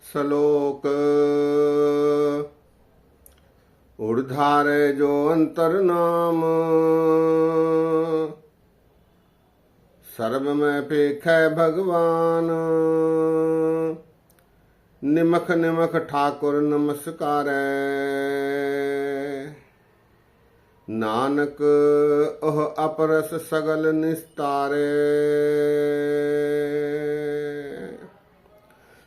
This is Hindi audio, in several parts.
श्लोक ऊर्धारे जो अंतर नाम सर्व में पेख भगवान। निमख निमख ठाकुर नमस्कार नानक ओह अपरस सगल निस्तारे।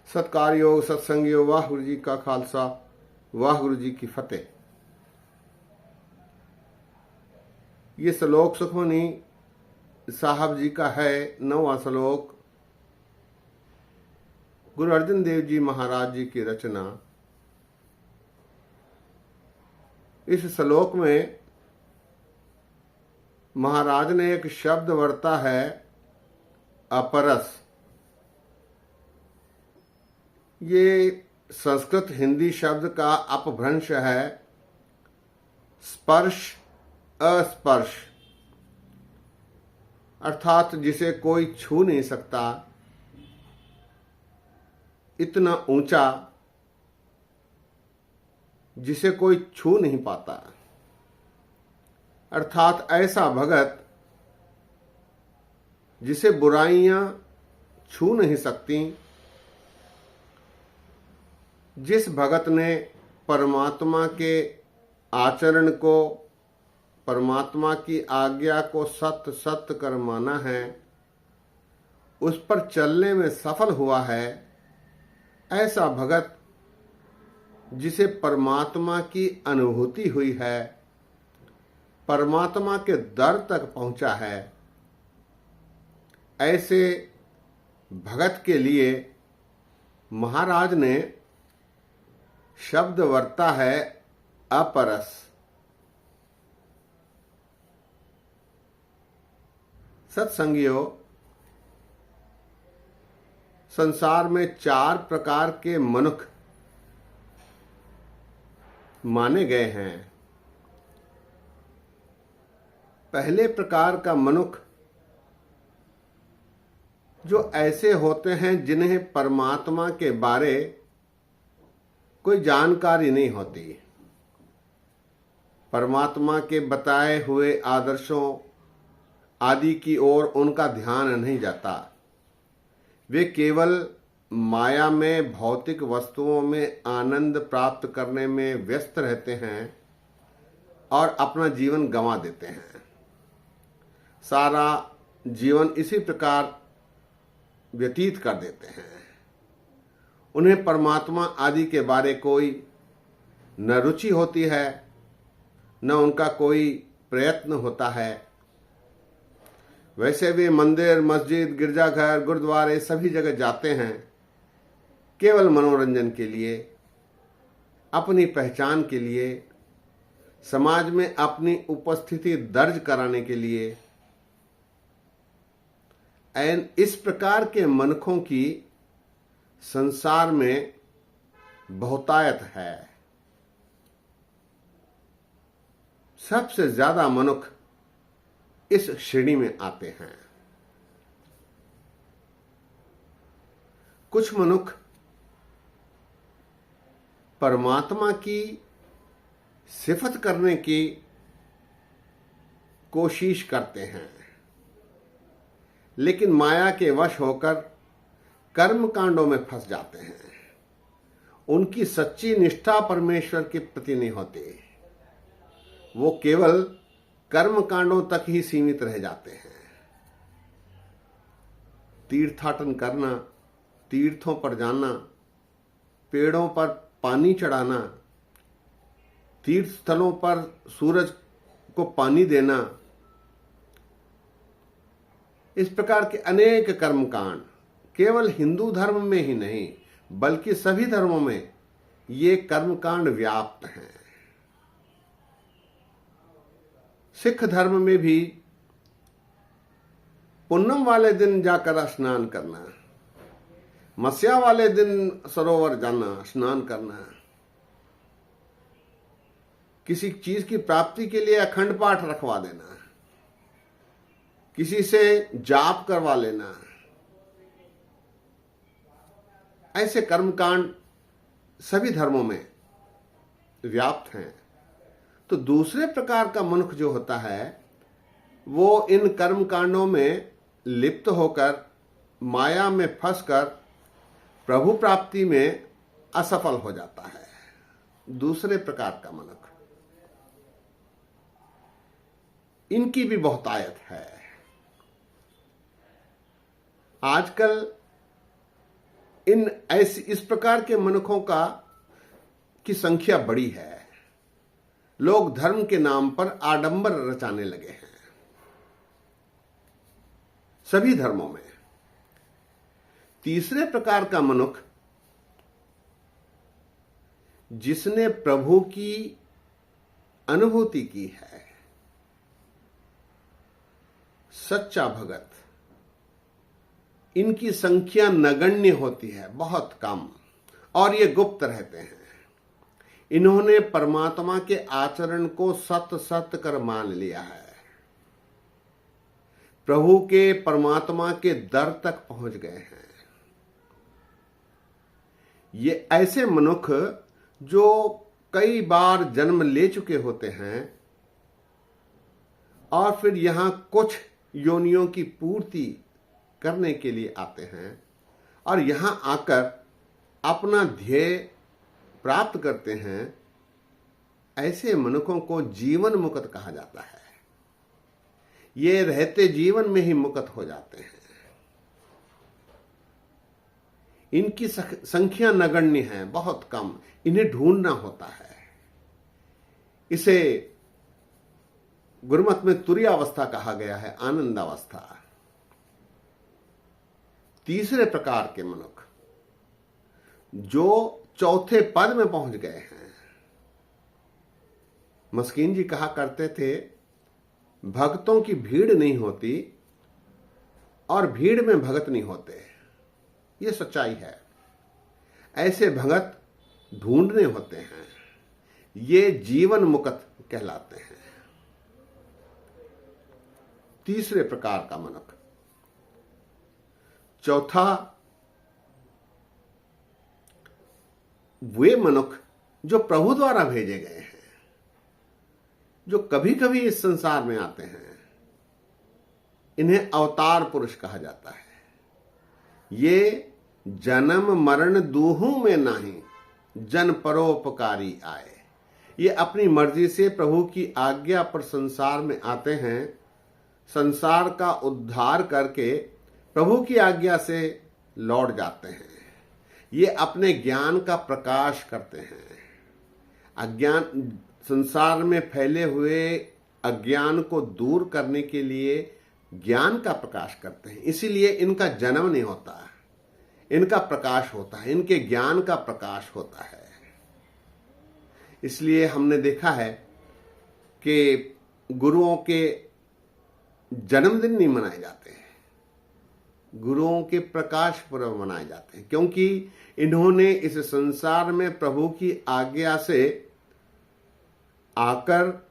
सत्कार योग सत्संग योग वाहिगुरु जी का खालसा वाहिगुरु जी की फतेह। ये श्लोक सुखमनी साहब जी का है 9वां श्लोक। गुरु अर्जन देव जी महाराज जी की रचना। इस श्लोक में महाराज ने एक शब्द वरता है अपरस। ये संस्कृत हिंदी शब्द का अपभ्रंश है स्पर्श अस्पर्श, अर्थात जिसे कोई छू नहीं सकता, इतना ऊंचा जिसे कोई छू नहीं पाता, अर्थात ऐसा भगत जिसे बुराइयां छू नहीं सकती। जिस भगत ने परमात्मा के आचरण को, परमात्मा की आज्ञा को सत्य सत्य कर माना है, उस पर चलने में सफल हुआ है, ऐसा भगत जिसे परमात्मा की अनुभूति हुई है, परमात्मा के दर तक पहुंचा है, ऐसे भगत के लिए महाराज ने शब्द वरता है अपरस। सत्संगियों, संसार में 4 प्रकार के मनुष्य माने गए हैं। पहले प्रकार का मनुष्य जो ऐसे होते हैं जिन्हें परमात्मा के बारे कोई जानकारी नहीं होती, परमात्मा के बताए हुए आदर्शों आदि की ओर उनका ध्यान नहीं जाता। वे केवल माया में भौतिक वस्तुओं में आनंद प्राप्त करने में व्यस्त रहते हैं और अपना जीवन गंवा देते हैं। सारा जीवन इसी प्रकार व्यतीत कर देते हैं। उन्हें परमात्मा आदि के बारे कोई न रुचि होती है, न उनका कोई प्रयत्न होता है। वैसे वे मंदिर, मस्जिद, गिरजाघर, गुरुद्वारे सभी जगह जाते हैं केवल मनोरंजन के लिए, अपनी पहचान के लिए, समाज में अपनी उपस्थिति दर्ज कराने के लिए। इस प्रकार के मनखों की संसार में बहुतायत है। सबसे ज्यादा मनुष्य इस श्रेणी में आते हैं। कुछ मनुष्य परमात्मा की सिफत करने की कोशिश करते हैं, लेकिन माया के वश होकर कर्म कांडों में फंस जाते हैं। उनकी सच्ची निष्ठा परमेश्वर के प्रति नहीं होती, वो केवल कर्म कांडों तक ही सीमित रह जाते हैं। तीर्थाटन करना, तीर्थों पर जाना, पेड़ों पर पानी चढ़ाना, तीर्थ स्थलों पर सूरज को पानी देना, इस प्रकार के अनेक कर्मकांड केवल हिंदू धर्म में ही नहीं बल्कि सभी धर्मों में ये कर्मकांड व्याप्त हैं। सिख धर्म में भी पूनम वाले दिन जाकर स्नान करना, मस्या वाले दिन सरोवर जाना, स्नान करना, किसी चीज की प्राप्ति के लिए अखंड पाठ रखवा देना, किसी से जाप करवा लेना, ऐसे कर्मकांड सभी धर्मों में व्याप्त हैं। तो दूसरे प्रकार का मनुष्य जो होता है वो इन कर्म कांडों में लिप्त होकर माया में फंसकर प्रभु प्राप्ति में असफल हो जाता है। दूसरे प्रकार का मनुष्य, इनकी भी बहुतायत है। आजकल इस प्रकार के मनुष्यों की संख्या बड़ी है। लोग धर्म के नाम पर आडंबर रचाने लगे हैं सभी धर्मों में। तीसरे प्रकार का मनुष्य, जिसने प्रभु की अनुभूति की है, सच्चा भगत, इनकी संख्या नगण्य होती है, बहुत कम, और ये गुप्त रहते हैं। इन्होंने परमात्मा के आचरण को सत्य सत्य कर मान लिया है, प्रभु के परमात्मा के दर तक पहुंच गए हैं। ये ऐसे मनुष्य जो कई बार जन्म ले चुके होते हैं और फिर यहां कुछ योनियों की पूर्ति करने के लिए आते हैं और यहां आकर अपना ध्येय प्राप्त करते हैं, ऐसे मनुष्यों को जीवन मुक्त कहा जाता है। ये रहते जीवन में ही मुक्त हो जाते हैं। इनकी संख्या नगण्य है, बहुत कम, इन्हें ढूंढना होता है। इसे गुरुमत में तुरीयावस्था कहा गया है, आनंदावस्था। तीसरे प्रकार के मनुष्य जो चौथे पद में पहुंच गए हैं। मस्कीन जी कहा करते थे, भक्तों की भीड़ नहीं होती और भीड़ में भगत नहीं होते। ये सच्चाई है। ऐसे भगत ढूंढने होते हैं, ये जीवन मुक्त कहलाते हैं। तीसरे प्रकार का मनुष्य। चौथा, वे मनुष्य जो प्रभु द्वारा भेजे गए हैं, जो कभी कभी इस संसार में आते हैं, इन्हें अवतार पुरुष कहा जाता है। ये जन्म मरण दूहों में नाही, जन परोपकारी आए। ये अपनी मर्जी से प्रभु की आज्ञा पर संसार में आते हैं, संसार का उद्धार करके प्रभु की आज्ञा से लौट जाते हैं। ये अपने ज्ञान का प्रकाश करते हैं। अज्ञान, संसार में फैले हुए अज्ञान को दूर करने के लिए ज्ञान का प्रकाश करते हैं। इसीलिए इनका जन्म नहीं होता, इनका प्रकाश होता है, इनके ज्ञान का प्रकाश होता है। इसलिए हमने देखा है कि गुरुओं के जन्मदिन नहीं मनाए जाते हैं, गुरुओं के प्रकाश पर्व मनाए जाते हैं, क्योंकि इन्होंने इस संसार में प्रभु की आज्ञा से आकर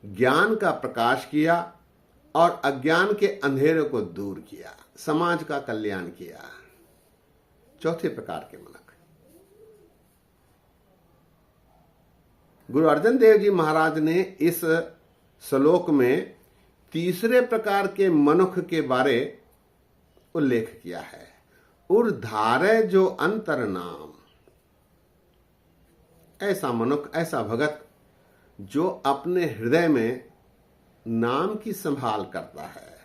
ज्ञान का प्रकाश किया और अज्ञान के अंधेरे को दूर किया, समाज का कल्याण किया। चौथे प्रकार के मनुष्य। गुरु अर्जन देव जी महाराज ने इस श्लोक में तीसरे प्रकार के मनुष्य के बारे उल्लेख किया है। उर्धारे जो अंतर नाम, ऐसा मनुष्य, ऐसा भगत जो अपने हृदय में नाम की संभाल करता है,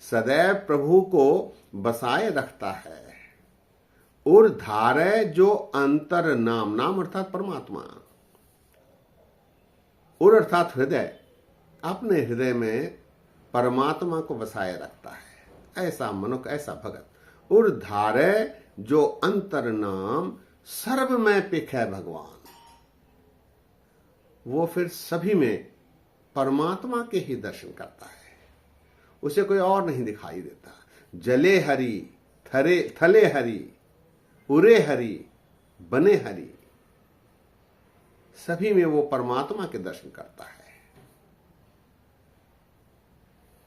सदैव प्रभु को बसाए रखता है। उर्धारे जो अंतर नाम, नाम अर्थात परमात्मा, उर अर्थात हृदय, अपने हृदय में परमात्मा को बसाए रखता है। ऐसा मनुष्य, ऐसा भगत। उर्धारे जो अंतर नाम, सर्व में पिख है भगवान। वो फिर सभी में परमात्मा के ही दर्शन करता है, उसे कोई और नहीं दिखाई देता। जले हरि, थले हरि, उरे हरि, बने हरि, सभी में वो परमात्मा के दर्शन करता है।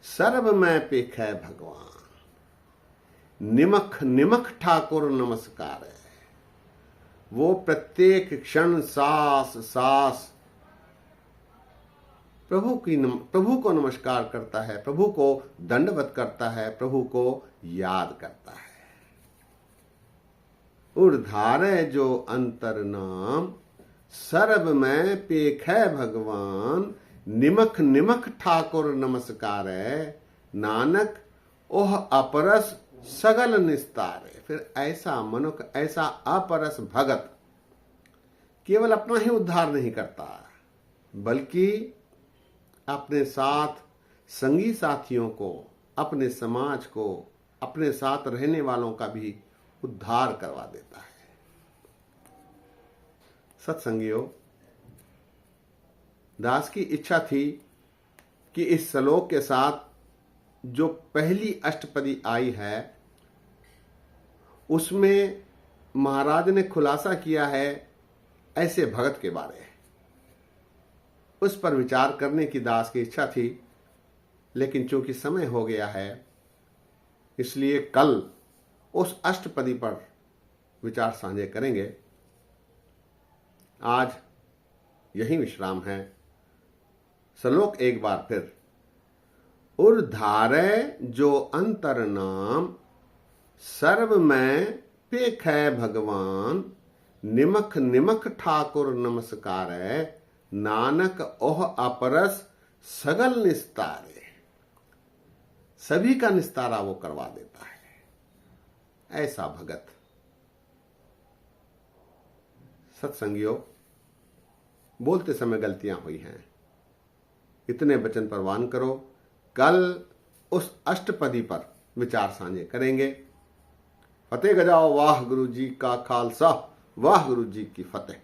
सर्व में पिख है भगवान, निमख निमख ठाकुर नमस्कार है। वो प्रत्येक क्षण सांस सांस प्रभु को नमस्कार करता है, प्रभु को दंडवत करता है, प्रभु को याद करता है। ऊर्धारे जो अंतर नाम, सर्व में पेखै भगवान, निमख निमख ठाकुर नमस्कार है, नानक ओह अपरस सगल निस्तारे। फिर ऐसा मनुष्य, ऐसा अपरस भगत केवल अपना ही उद्धार नहीं करता, बल्कि अपने साथ संगी साथियों को, अपने समाज को, अपने साथ रहने वालों का भी उद्धार करवा देता है। सत्संगियों, दास की इच्छा थी कि इस श्लोक के साथ जो पहली अष्टपदी आई है उसमें महाराज ने खुलासा किया है ऐसे भगत के बारे में। उस पर विचार करने की दास की इच्छा थी, लेकिन चूंकि समय हो गया है इसलिए कल उस अष्टपदी पर विचार साझे करेंगे। आज यही विश्राम है। श्लोक एक बार फिर। ऊर्धारे जो अंतर नाम, सर्व में पेखै भगवान, निमख निमख ठाकुर नमस्कार है, नानक ओह अपरस सगल निस्तारे। सभी का निस्तारा वो करवा देता है, ऐसा भगत। सत्संगियों, बोलते समय गलतियां हुई हैं, इतने वचन परवान करो। कल उस अष्टपदी पर विचार साझे करेंगे। फतेह गजाओ, वाह गुरु जी का खालसा, वाह गुरु जी की फतेह।